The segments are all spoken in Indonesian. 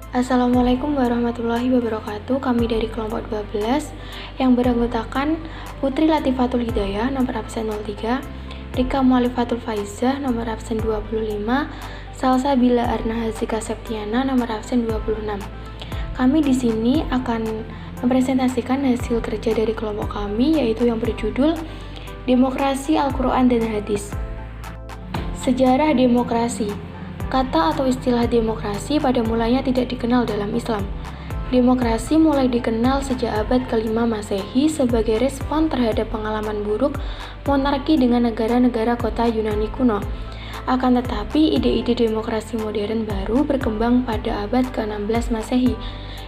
Assalamualaikum warahmatullahi wabarakatuh. Kami dari kelompok 12 yang beranggotakan Putri Latifatul Hidayah nomor absen 03, Rika Mualifatul Faizah nomor absen 25, Salsabila Arna Hazika Septiana nomor absen 26. Kami di sini akan mempresentasikan hasil kerja dari kelompok kami, yaitu yang berjudul Demokrasi Al-Quran dan Hadis. Sejarah demokrasi. Kata atau istilah demokrasi pada mulanya tidak dikenal dalam Islam. Demokrasi mulai dikenal sejak abad ke-5 Masehi sebagai respon terhadap pengalaman buruk monarki dengan negara-negara kota Yunani kuno. Akan tetapi, ide-ide demokrasi modern baru berkembang pada abad ke-16 Masehi,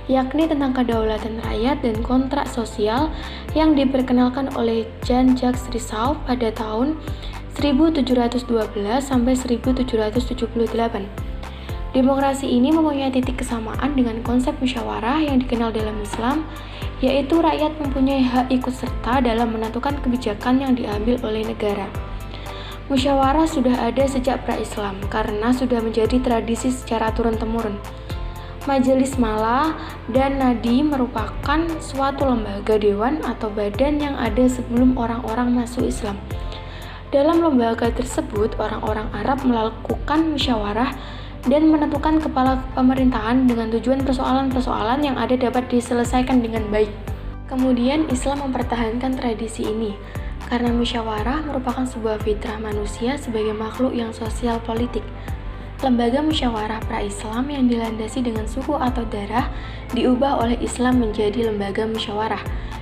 yakni tentang kedaulatan rakyat dan kontrak sosial yang diperkenalkan oleh Jean-Jacques Rousseau pada tahun 1712 sampai 1778. Demokrasi ini mempunyai titik kesamaan dengan konsep musyawarah yang dikenal dalam Islam, yaitu rakyat mempunyai hak ikut serta dalam menentukan kebijakan yang diambil oleh negara. Musyawarah sudah ada sejak pra-Islam karena sudah menjadi tradisi secara turun-temurun. Majelis Mala dan Nadi merupakan suatu lembaga dewan atau badan yang ada sebelum orang-orang masuk Islam. Dalam lembaga tersebut, orang-orang Arab melakukan musyawarah dan menentukan kepala pemerintahan dengan tujuan persoalan-persoalan yang ada dapat diselesaikan dengan baik. Kemudian Islam mempertahankan tradisi ini, karena musyawarah merupakan sebuah fitrah manusia sebagai makhluk yang sosial politik. Lembaga musyawarah pra-Islam yang dilandasi dengan suku atau darah diubah oleh Islam menjadi lembaga musyawarah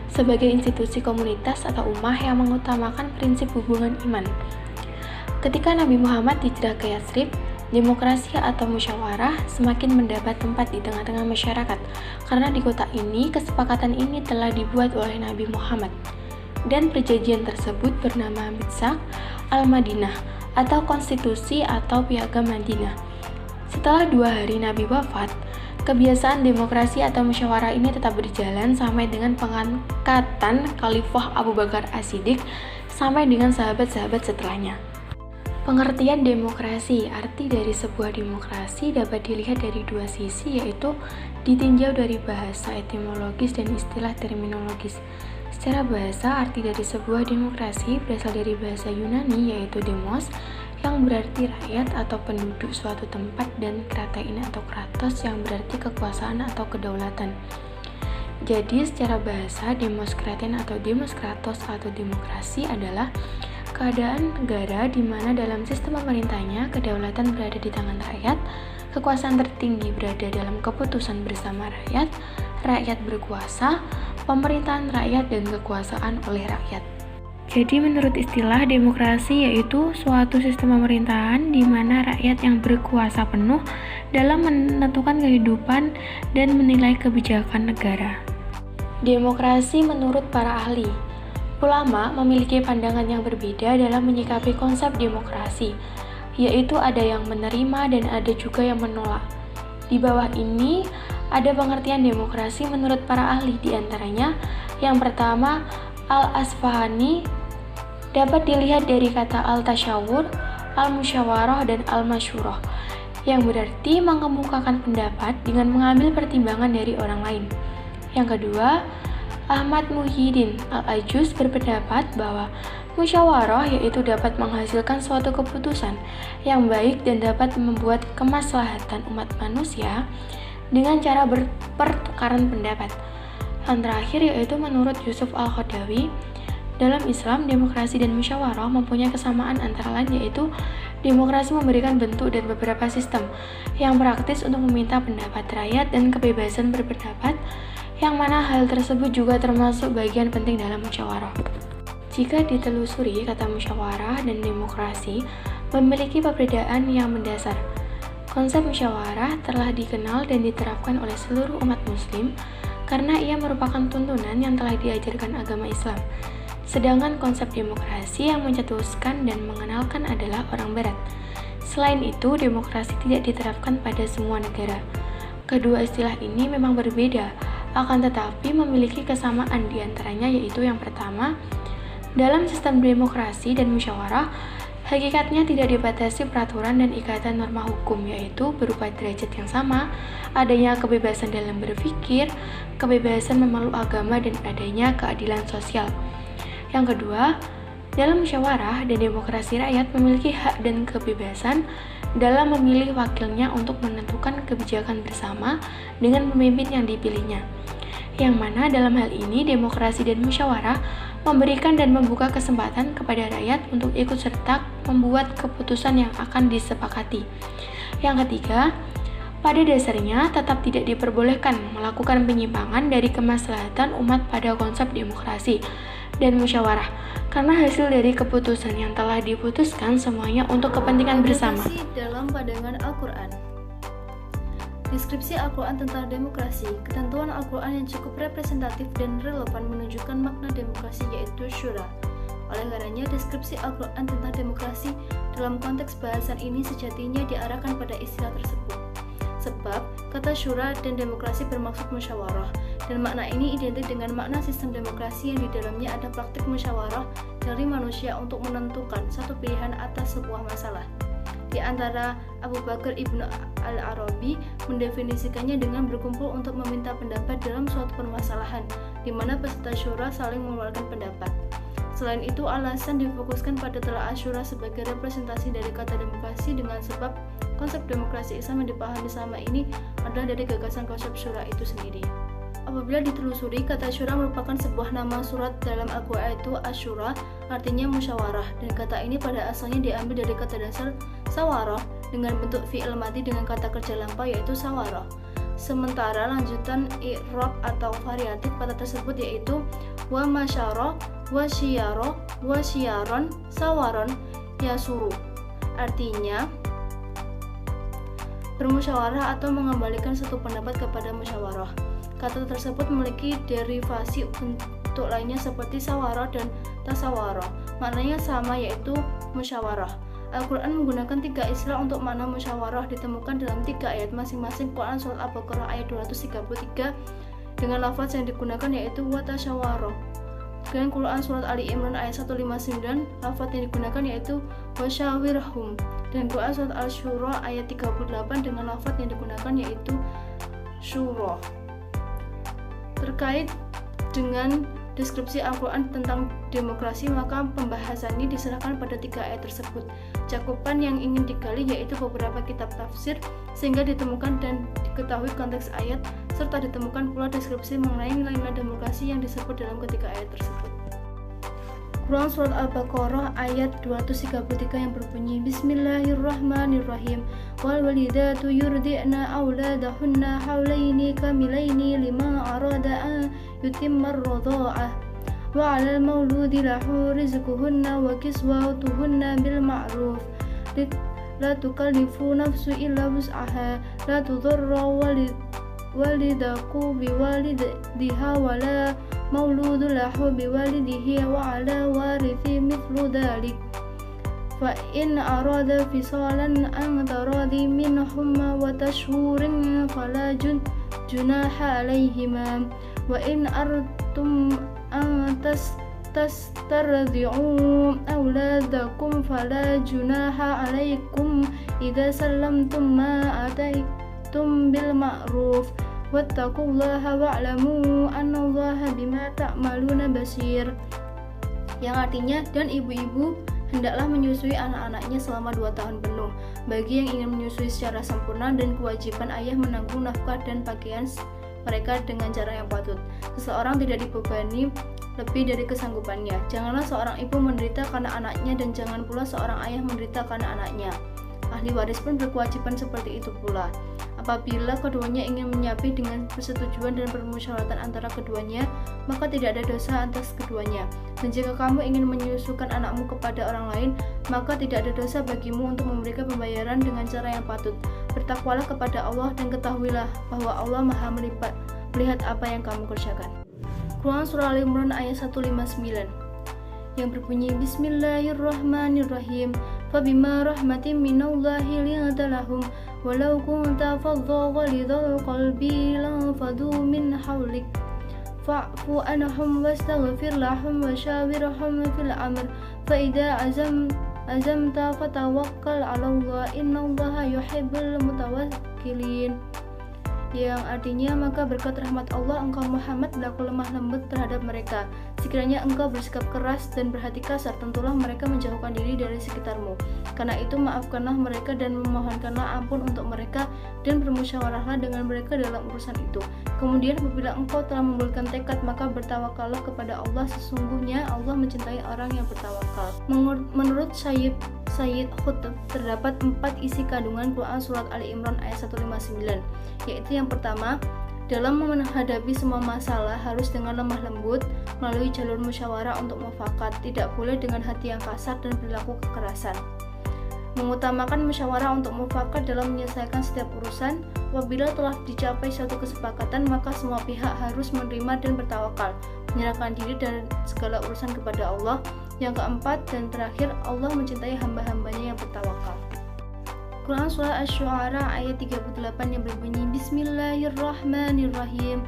sebagai institusi komunitas atau ummah yang mengutamakan prinsip hubungan iman. Ketika Nabi Muhammad hijrah ke Yatsrib, demokrasi atau musyawarah semakin mendapat tempat di tengah-tengah masyarakat karena di kota ini kesepakatan ini telah dibuat oleh Nabi Muhammad, dan perjanjian tersebut bernama Mitsaq al-Madinah atau konstitusi atau piagam Madinah. Setelah 2 hari Nabi wafat, kebiasaan demokrasi atau musyawarah ini tetap berjalan sampai dengan pengangkatan Khalifah Abu Bakar As-Siddiq sampai dengan sahabat-sahabat setelahnya. Pengertian demokrasi. Arti dari sebuah demokrasi dapat dilihat dari 2 sisi, yaitu ditinjau dari bahasa etimologis dan istilah terminologis. Secara bahasa, arti dari sebuah demokrasi berasal dari bahasa Yunani, yaitu demos, yang berarti rakyat atau penduduk suatu tempat, dan kratein atau kratos yang berarti kekuasaan atau kedaulatan. Jadi secara bahasa, demos kratein atau demos kratos atau demokrasi adalah keadaan negara di mana dalam sistem pemerintahnya kedaulatan berada di tangan rakyat, kekuasaan tertinggi berada dalam keputusan bersama rakyat, rakyat berkuasa, pemerintahan rakyat, dan kekuasaan oleh rakyat. Jadi menurut istilah demokrasi yaitu suatu sistem pemerintahan di mana rakyat yang berkuasa penuh dalam menentukan kehidupan dan menilai kebijakan negara. Demokrasi menurut para ahli. Ulama memiliki pandangan yang berbeda dalam menyikapi konsep demokrasi, yaitu ada yang menerima dan ada juga yang menolak. Di bawah ini ada pengertian demokrasi menurut para ahli, diantaranya yang pertama, Al-Asfahani dapat dilihat dari kata al-tasyawur, al-musyawarah, dan al-masyurah, yang berarti mengemukakan pendapat dengan mengambil pertimbangan dari orang lain. Yang kedua, Ahmad Muhyiddin Al-Ajuz berpendapat bahwa musyawarah yaitu dapat menghasilkan suatu keputusan yang baik dan dapat membuat kemaslahatan umat manusia dengan cara berpertukaran pendapat. Yang terakhir yaitu menurut Yusuf Al-Khadawi, dalam Islam, demokrasi dan musyawarah mempunyai kesamaan antara lain, yaitu demokrasi memberikan bentuk dan beberapa sistem yang praktis untuk meminta pendapat rakyat dan kebebasan berpendapat, yang mana hal tersebut juga termasuk bagian penting dalam musyawarah. Jika ditelusuri, kata musyawarah dan demokrasi memiliki perbedaan yang mendasar. Konsep musyawarah telah dikenal dan diterapkan oleh seluruh umat muslim karena ia merupakan tuntunan yang telah diajarkan agama Islam. Sedangkan konsep demokrasi yang mencetuskan dan mengenalkan adalah orang barat. Selain itu, demokrasi tidak diterapkan pada semua negara. Kedua istilah ini memang berbeda, akan tetapi memiliki kesamaan diantaranya, yaitu yang pertama, dalam sistem demokrasi dan musyawarah, Hakikatnya tidak dibatasi peraturan dan ikatan norma hukum, yaitu berupa derajat yang sama, adanya kebebasan dalam berpikir, kebebasan memeluk agama, dan adanya keadilan sosial. Yang kedua, dalam musyawarah dan demokrasi rakyat memiliki hak dan kebebasan dalam memilih wakilnya untuk menentukan kebijakan bersama dengan pemimpin yang dipilihnya. Yang mana dalam hal ini demokrasi dan musyawarah memberikan dan membuka kesempatan kepada rakyat untuk ikut serta membuat keputusan yang akan disepakati. Yang ketiga, pada dasarnya tetap tidak diperbolehkan melakukan penyimpangan dari kemaslahatan umat pada konsep demokrasi dan musyawarah, karena hasil dari keputusan yang telah diputuskan semuanya untuk kepentingan bersama. Dalam pandangan Al-Quran. Deskripsi Al-Quran tentang demokrasi. Ketentuan Al-Quran yang cukup representatif dan relevan menunjukkan makna demokrasi, yaitu syura. Oleh karenanya, deskripsi Al-Quran tentang demokrasi dalam konteks bahasan ini sejatinya diarahkan pada istilah tersebut. Sebab, kata syura dan demokrasi bermaksud musyawarah, dan makna ini identik dengan makna sistem demokrasi yang di dalamnya ada praktik musyawarah dari manusia untuk menentukan satu pilihan atas sebuah masalah. Di antara Abu Bakar Ibnu Al-Arabi mendefinisikannya dengan berkumpul untuk meminta pendapat dalam suatu permasalahan, di mana peserta syura saling mengeluarkan pendapat. Selain itu, alasan difokuskan pada telaah syura sebagai representasi dari kata demokrasi dengan sebab konsep demokrasi Islam yang dipahami selama ini adalah dari gagasan konsep syura itu sendiri. Apabila ditelusuri, kata syura merupakan sebuah nama surat dalam Al-Quran, yaitu Asyura, artinya musyawarah, dan kata ini pada asalnya diambil dari kata dasar sawarah dengan bentuk fi'il madi dengan kata kerja lampau, yaitu sawarah. Sementara lanjutan i'rab atau variatif kata tersebut yaitu wa masyara, wa syiyara, wa syiyaron, sawaron, yasuru, artinya bermusyawarah atau mengembalikan satu pendapat kepada musyawarah. Kata tersebut memiliki derivasi bentuk lainnya seperti sawarah dan tasawarah. Maknanya sama, yaitu musyawarah. Al-Quran menggunakan 3 istilah untuk makna musyawarah ditemukan dalam 3 ayat masing-masing. Quran Surat Al-Baqarah ayat 233 dengan lafaz yang digunakan yaitu watasyawaroh. Dengan Quran Surat Ali Imran ayat 159, lafaz yang digunakan yaitu wasyawirhum. Dan Quran Surat Al-Syura ayat 38 dengan lafaz yang digunakan yaitu syura. Terkait dengan deskripsi Al-Quran tentang demokrasi, maka pembahasan ini diserahkan pada 3 ayat tersebut. Cakupan yang ingin digali yaitu beberapa kitab tafsir, sehingga ditemukan dan diketahui konteks ayat, serta ditemukan pula deskripsi mengenai nilai-nilai demokrasi yang disebut dalam ketiga ayat tersebut. Quran Surat Al-Baqarah ayat 233 yang berbunyi Bismillahirrahmanirrahim wal walidatu yurdi'na auladahunna haulaini kamilaini liman arada an yutimmar radha'ah wa 'alal mauludi lahu rizquhunna wa kiswatuhunna bil ma'ruf la tukallifu nafsu illa wus'aha la tudarra walidaku biwalidiha wala mauludu lahu biwalidihi wa ala warithi mithlu dhalik fa in arada fisalan an taradi minhumma wa tashhurin fala junaha alaihima wa in artum an tastardi'u awladakum fala junaha alaikum idza sallamtum ma ataitum bil ma'ruf wattaqullaha wa'lamu annallaha bima ta'maluna basir, yang artinya, dan ibu-ibu hendaklah menyusui anak-anaknya selama 2 tahun penuh bagi yang ingin menyusui secara sempurna, dan kewajiban ayah menanggung nafkah dan pakaian mereka dengan cara yang patut. Seseorang tidak dibebani lebih dari kesanggupannya. Janganlah seorang ibu menderita karena anaknya, dan jangan pula seorang ayah menderita karena anaknya. Ahli waris pun berkewajiban seperti itu pula. Apabila keduanya ingin menyapi dengan persetujuan dan permusyawaratan antara keduanya, maka tidak ada dosa atas keduanya. Dan jika kamu ingin menyusukan anakmu kepada orang lain, maka tidak ada dosa bagimu untuk memberikan pembayaran dengan cara yang patut. Bertakwalah kepada Allah dan ketahuilah bahwa Allah Maha melihat apa yang kamu kerjakan. Quran Surah Al-Imran ayat 159 yang berbunyi Bismillahirrahmanirrahim fabima rahmatin minallahi linta lahum walau kunta fadha ghalidhal qalbi lanfadu min hawlik fa'fu anhum wastaghfir lahum wa shawirhum fil amr fa idza azamta fatawakkal 'alallah innallaha yuhibbul mutawakkilin. Yang artinya, maka berkat rahmat Allah engkau Muhammad berlaku lemah lembut terhadap mereka. Sekiranya engkau bersikap keras dan berhati kasar, tentulah mereka menjauhkan diri dari sekitarmu. Karena itu maafkanlah mereka dan memohonkanlah ampun untuk mereka, dan bermusyawarahlah dengan mereka dalam urusan itu. Kemudian apabila engkau telah membulatkan tekad, maka bertawakallah kepada Allah. Sesungguhnya Allah mencintai orang yang bertawakal. Menurut Sayyid Qutb, terdapat 4 isi kandungan Quran surat Ali Imran ayat 159, yaitu yang pertama, dalam menghadapi semua masalah harus dengan lemah lembut melalui jalur musyawarah untuk mufakat, tidak boleh dengan hati yang kasar dan perilaku kekerasan. Mengutamakan musyawarah untuk mufakat dalam menyelesaikan setiap urusan. Apabila telah dicapai suatu kesepakatan, maka semua pihak harus menerima dan bertawakal, menyerahkan diri dan segala urusan kepada Allah. Yang keempat dan terakhir, Allah mencintai hamba-hambanya yang bertawakal. Quran surah Asy-Syu'ara ayat 38 yang berbunyi Bismillahirrahmanirrahim.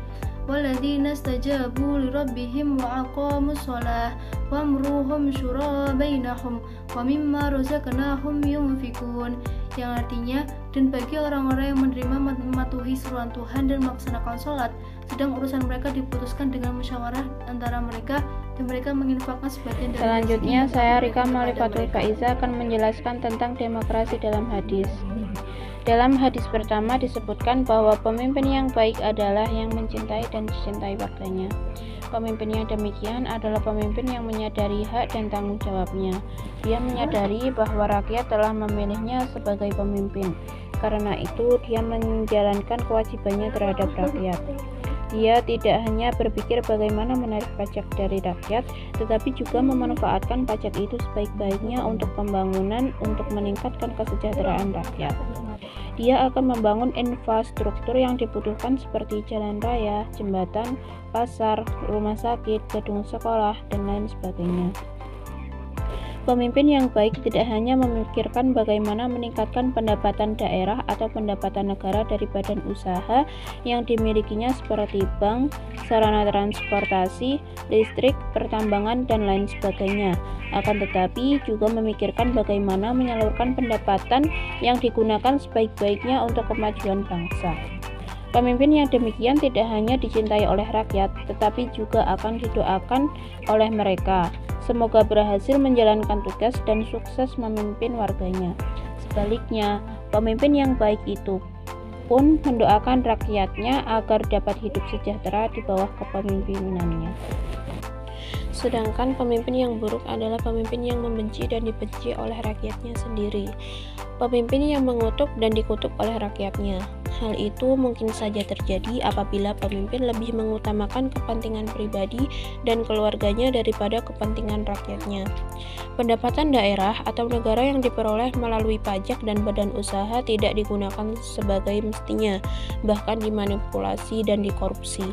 Walladzina istajabu lirabbihim wa aqamus shalah wa amruhum syura bainahum wa mimma razaqnahum yunfikun. Yang artinya, dan bagi orang-orang yang menerima mematuhi seruan Tuhan dan melaksanakan sholat, sedang urusan mereka diputuskan dengan musyawarah antara mereka, dan mereka menginfakkan sebagian dari Selanjutnya, saya Rika Malifatul Faiza akan menjelaskan tentang demokrasi dalam hadis. Dalam hadis pertama disebutkan bahwa pemimpin yang baik adalah yang mencintai dan dicintai warganya. Pemimpin yang demikian adalah pemimpin yang menyadari hak dan tanggung jawabnya. Dia menyadari bahwa rakyat telah memilihnya sebagai pemimpin. Karena itu, dia menjalankan kewajibannya terhadap rakyat. Dia tidak hanya berpikir bagaimana menarik pajak dari rakyat, tetapi juga memanfaatkan pajak itu sebaik-baiknya untuk pembangunan untuk meningkatkan kesejahteraan rakyat. Dia akan membangun infrastruktur yang dibutuhkan seperti jalan raya, jembatan, pasar, rumah sakit, gedung sekolah, dan lain sebagainya. Pemimpin yang baik tidak hanya memikirkan bagaimana meningkatkan pendapatan daerah atau pendapatan negara dari badan usaha yang dimilikinya seperti bank, sarana transportasi, listrik, pertambangan, dan lain sebagainya. Akan tetapi juga memikirkan bagaimana menyalurkan pendapatan yang digunakan sebaik-baiknya untuk kemajuan bangsa. Pemimpin yang demikian tidak hanya dicintai oleh rakyat, tetapi juga akan didoakan oleh mereka. Semoga berhasil menjalankan tugas dan sukses memimpin warganya. Sebaliknya, pemimpin yang baik itu pun mendoakan rakyatnya agar dapat hidup sejahtera di bawah kepemimpinannya. Sedangkan pemimpin yang buruk adalah pemimpin yang membenci dan dibenci oleh rakyatnya sendiri. Pemimpin yang mengutuk dan dikutuk oleh rakyatnya. Hal itu mungkin saja terjadi apabila pemimpin lebih mengutamakan kepentingan pribadi dan keluarganya daripada kepentingan rakyatnya. Pendapatan daerah atau negara yang diperoleh melalui pajak dan badan usaha tidak digunakan sebagai mestinya, bahkan dimanipulasi dan dikorupsi.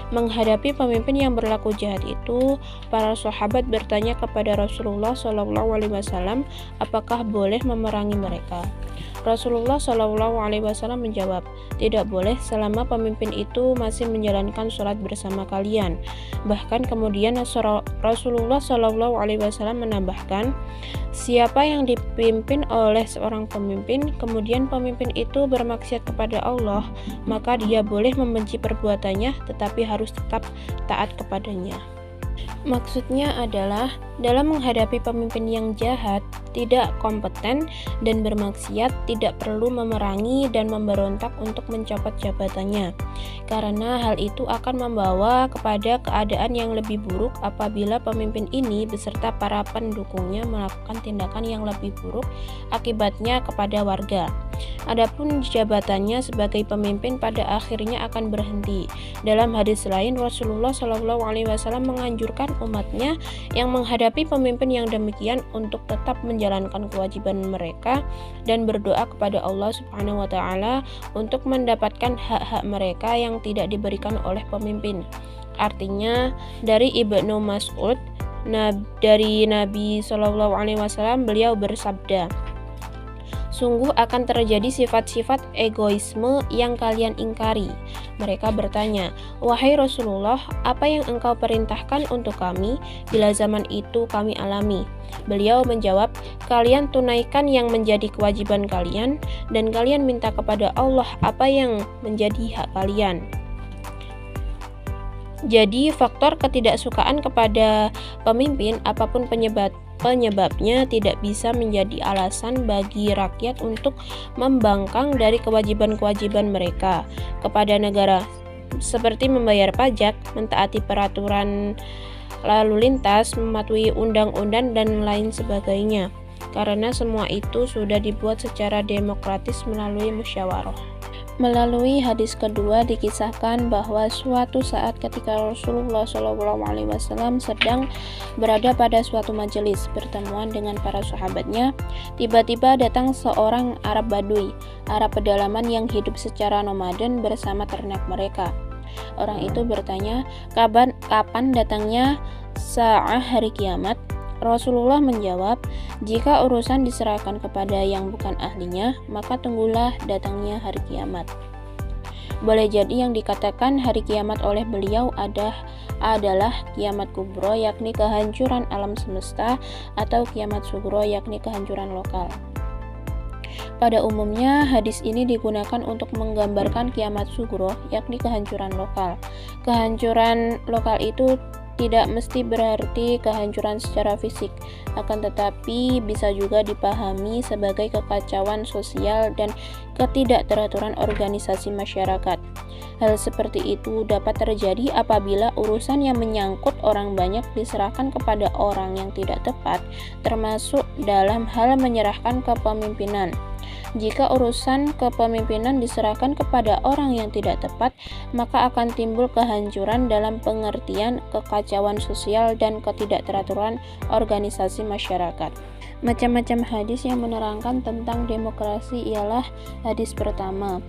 Menghadapi pemimpin yang berlaku jahat itu, para sahabat bertanya kepada Rasulullah SAW, apakah boleh memerangi mereka? Rasulullah SAW menjawab, tidak boleh selama pemimpin itu masih menjalankan sholat bersama kalian. Bahkan kemudian Rasulullah SAW menambahkan, siapa yang dipimpin oleh seorang pemimpin, kemudian pemimpin itu bermaksiat kepada Allah, maka dia boleh membenci perbuatannya, tetapi harus tetap taat kepadanya. Maksudnya adalah, dalam menghadapi pemimpin yang jahat, tidak kompeten, dan bermaksiat, tidak perlu memerangi dan memberontak untuk mencopot jabatannya. Karena hal itu akan membawa kepada keadaan yang lebih buruk apabila pemimpin ini beserta para pendukungnya melakukan tindakan yang lebih buruk akibatnya kepada warga. Adapun jabatannya sebagai pemimpin pada akhirnya akan berhenti. Dalam hadis lain, Rasulullah SAW menganjurkan umatnya yang menghadapi pemimpin yang demikian untuk tetap menjalankan kewajiban mereka dan berdoa kepada Allah Subhanahu wa Ta'ala untuk mendapatkan hak-hak mereka yang tidak diberikan oleh pemimpin. Artinya, dari Ibnu Mas'ud dari Nabi SAW, beliau bersabda, sungguh akan terjadi sifat-sifat egoisme yang kalian ingkari. Mereka bertanya, wahai Rasulullah, apa yang engkau perintahkan untuk kami bila zaman itu kami alami? Beliau menjawab, kalian tunaikan yang menjadi kewajiban kalian dan kalian minta kepada Allah apa yang menjadi hak kalian. Jadi faktor ketidaksukaan kepada pemimpin apapun penyebabnya tidak bisa menjadi alasan bagi rakyat untuk membangkang dari kewajiban-kewajiban mereka kepada negara seperti membayar pajak, mentaati peraturan lalu lintas, mematuhi undang-undang dan lain sebagainya. Karena semua itu sudah dibuat secara demokratis melalui musyawarah. Melalui hadis kedua dikisahkan bahwa suatu saat ketika Rasulullah SAW sedang berada pada suatu majelis pertemuan dengan para sahabatnya, tiba-tiba datang seorang Arab Badui, Arab pedalaman yang hidup secara nomaden bersama ternak mereka. Orang itu bertanya, kapan datangnya sa'ah hari kiamat? Rasulullah menjawab, jika urusan diserahkan kepada yang bukan ahlinya, maka tunggulah datangnya hari kiamat. Boleh jadi yang dikatakan hari kiamat oleh beliau adalah kiamat kubro, yakni kehancuran alam semesta, atau kiamat sugro, yakni kehancuran lokal. Pada umumnya, hadis ini digunakan untuk menggambarkan kiamat sugro, yakni kehancuran lokal. Kehancuran lokal itu tidak mesti berarti kehancuran secara fisik, akan tetapi bisa juga dipahami sebagai kekacauan sosial dan ketidakteraturan organisasi masyarakat. Hal seperti itu dapat terjadi apabila urusan yang menyangkut orang banyak diserahkan kepada orang yang tidak tepat, termasuk dalam hal menyerahkan kepemimpinan. Jika urusan kepemimpinan diserahkan kepada orang yang tidak tepat, maka akan timbul kehancuran dalam pengertian kekacauan sosial dan ketidakteraturan organisasi masyarakat. Macam-macam hadis yang menerangkan tentang demokrasi ialah hadis pertama.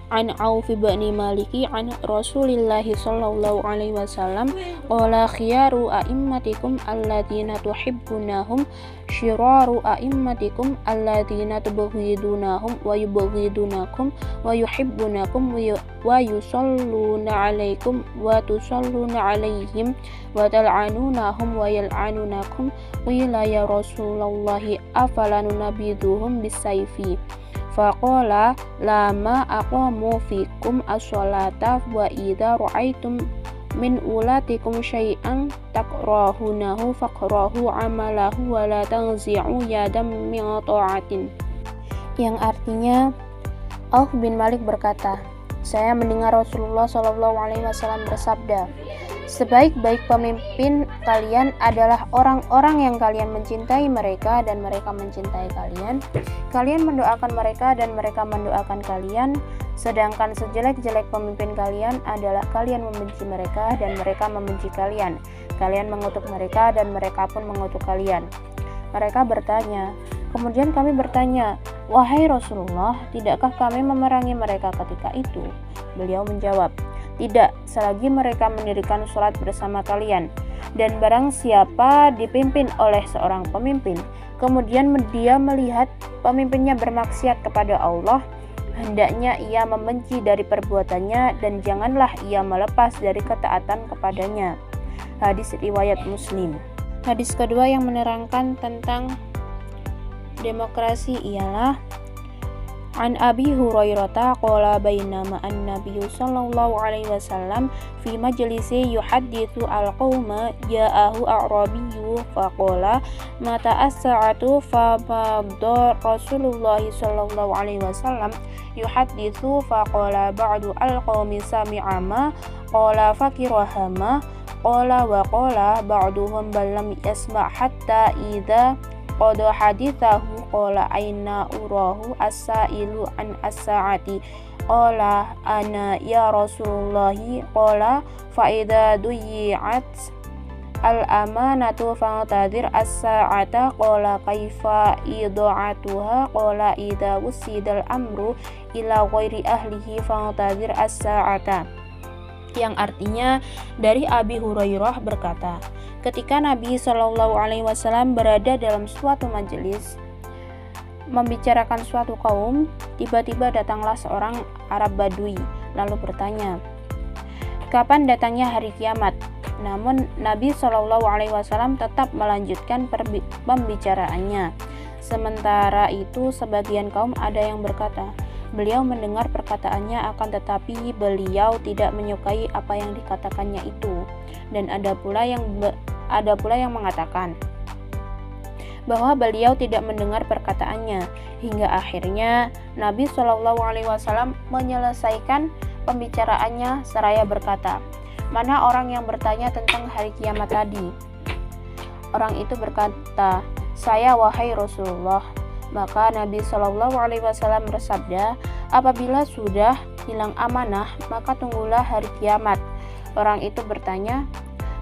An Auf bin Malik an Rasulillah sallallahu alaihi wasallam qala khiyaru a'immatikum alladzina tuhibbunahum syiraru a'immatikum alladzina tubghidunahum wa yubghidunakum wa yuhibbunakum wa yusalluna alaikum wa tusalluna alaihim wa tal'anunahum wa yal'anunakum qila ya Rasulullah afala nunabidhuhum bisayfi faqala lama aqamu fikum as-sholata wa idza ra'aitum min ulatikum syai'an takrahunahu faqrahu amalahu wa la tanzi'u yadam min ta'atin. Yang artinya, Auf bin Malik berkata, saya mendengar Rasulullah SAW bersabda, sebaik-baik pemimpin kalian adalah orang-orang yang kalian mencintai mereka dan mereka mencintai kalian. Kalian mendoakan mereka dan mereka mendoakan kalian. Sedangkan sejelek-jelek pemimpin kalian adalah kalian membenci mereka dan mereka membenci kalian. Kalian mengutuk mereka dan mereka pun mengutuk kalian. Mereka bertanya, kemudian kami bertanya, wahai Rasulullah, tidakkah kami memerangi mereka ketika itu? Beliau menjawab, tidak, selagi mereka mendirikan sholat bersama kalian. Dan barang siapa dipimpin oleh seorang pemimpin, kemudian dia melihat pemimpinnya bermaksiat kepada Allah, hendaknya ia membenci dari perbuatannya dan janganlah ia melepas dari ketaatan kepadanya. Hadis riwayat Muslim. Hadis kedua yang menerangkan tentang demokrasi ialah An Abi Hurairah qala bainama an-nabiyyu sallallahu alaihi wasallam fi majlisi yuhadditsu al-qauma ja'ahu a'rabiyyu faqala mata as-sa'atu fa badar Rasulullah sallallahu alaihi wasallam yuhadditsu faqala ba'du al-qaumi sami'a ma qala fakirahama qala wa qala ba'duhum bal lam yasma' hatta idza qada hadithahu qala aina urahu as-sailu an as-saati qala ana ya Rasulullah qala fa idza duyi'at al-amanatu fa'tadir as-sa'ata qala kaifa ida'atuha qala idza wusidal amru ila ghairi ahlihi fa'tadir as-sa'ata. Yang artinya dari Abi Hurairah berkata, ketika Nabi SAW berada dalam suatu majelis, membicarakan suatu kaum, tiba-tiba datanglah seorang Arab Badui lalu bertanya, "Kapan datangnya hari kiamat?" Namun Nabi SAW tetap melanjutkan pembicaraannya. Sementara itu sebagian kaum ada yang berkata, beliau mendengar perkataannya akan tetapi beliau tidak menyukai apa yang dikatakannya itu. Dan ada pula yang mengatakan bahwa beliau tidak mendengar perkataannya, hingga akhirnya Nabi SAW menyelesaikan pembicaraannya seraya berkata, "Mana orang yang bertanya tentang hari kiamat tadi?" Orang itu berkata, "Saya, wahai Rasulullah." Maka Nabi SAW bersabda, "Apabila sudah hilang amanah, maka tunggulah hari kiamat." Orang itu bertanya,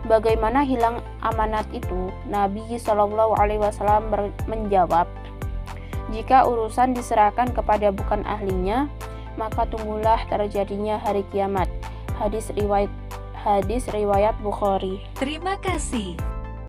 "Bagaimana hilang amanat itu?" Nabi SAW menjawab, "Jika urusan diserahkan kepada bukan ahlinya, maka tunggulah terjadinya hari kiamat." Hadis riwayat Bukhari. Terima kasih.